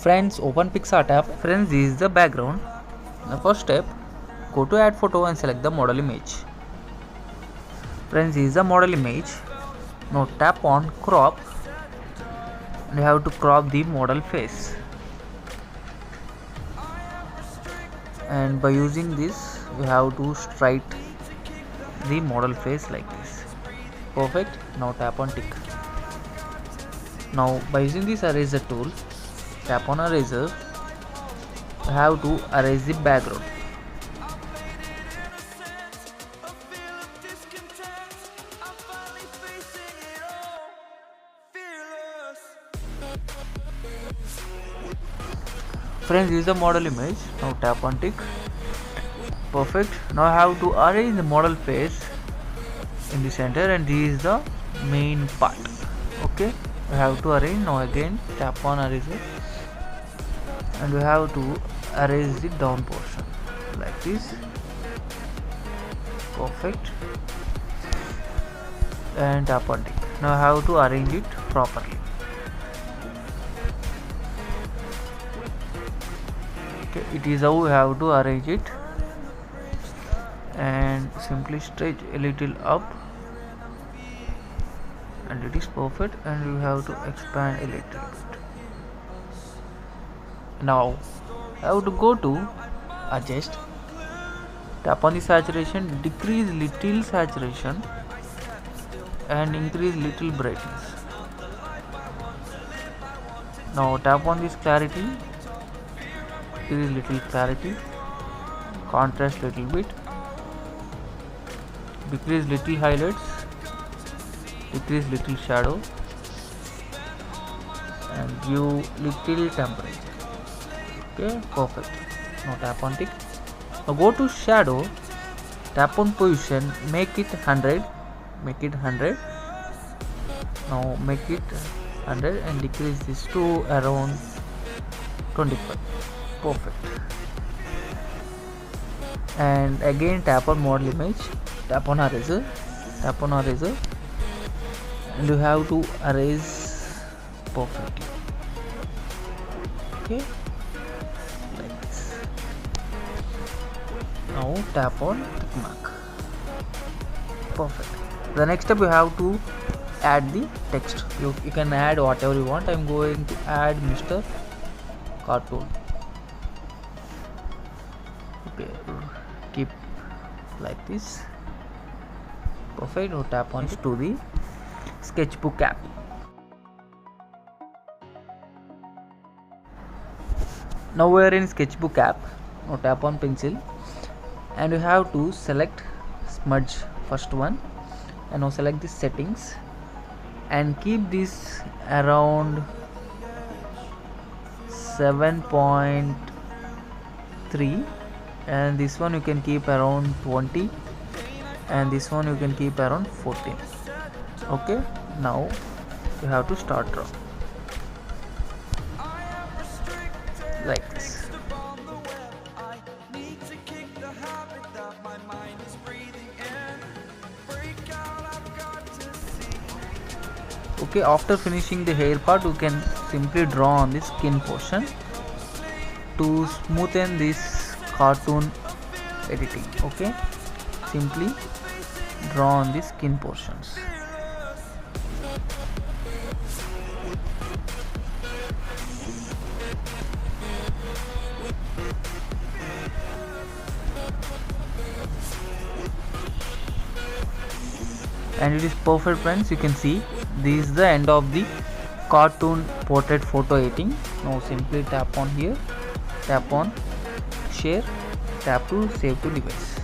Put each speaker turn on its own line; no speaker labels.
Friends, open PixArt app. Friends, this is the background. The first step, go to add photo and select the model image. Friends, this is the model image. Now tap on crop and you have to crop the model face. And by using this, you have to straight the model face like this. Perfect. Now tap on tick. Now by using this eraser tool, tap on eraser. You have to erase the background. Friends, use the model image. Now tap on tick. Perfect. Now I have to arrange the model face in the center, and this is the main part. Okay, we have to arrange. Now again tap on eraser and we have to erase the down portion like this. Perfect. And tap on tick. Now I have to arrange it properly. Okay, it is how we have to arrange it, and simply stretch a little up and it is perfect, and you have to expand a little bit. Now I have to go to adjust, tap on the saturation, decrease little saturation and increase little brightness. Now tap on this clarity, increase little clarity, contrast little bit, decrease little highlights, decrease little shadow and give little temperature. Okay, perfect. Now tap on tick. Now go to shadow, tap on position, make it 100, make it 100. Now make it 100 and decrease this to around 25. Perfect. And again tap on model image, tap on eraser, tap on eraser, and you have to erase perfectly. Okay, like this. Now tap on tick mark. Perfect. The next step, you have to add the text. You can add whatever you want. I am going to add Mr. Cartoon. Okay, keep like this. Perfect. Now tap on to the sketchbook app. Now we are in sketchbook app. Now tap on pencil and you have to select smudge, first one, and now select the settings and keep this around 7.3, and this one you can keep around 20, and this one you can keep around 14. Okay, now you have to start draw like this. Okay, after finishing the hair part, you can simply draw on the skin portion to smoothen this cartoon editing. Okay, simply draw on the skin portions. And it is perfect, friends. You can see this is the end of the cartoon portrait photo editing. Now simply tap on here, tap on share, tap to save to device.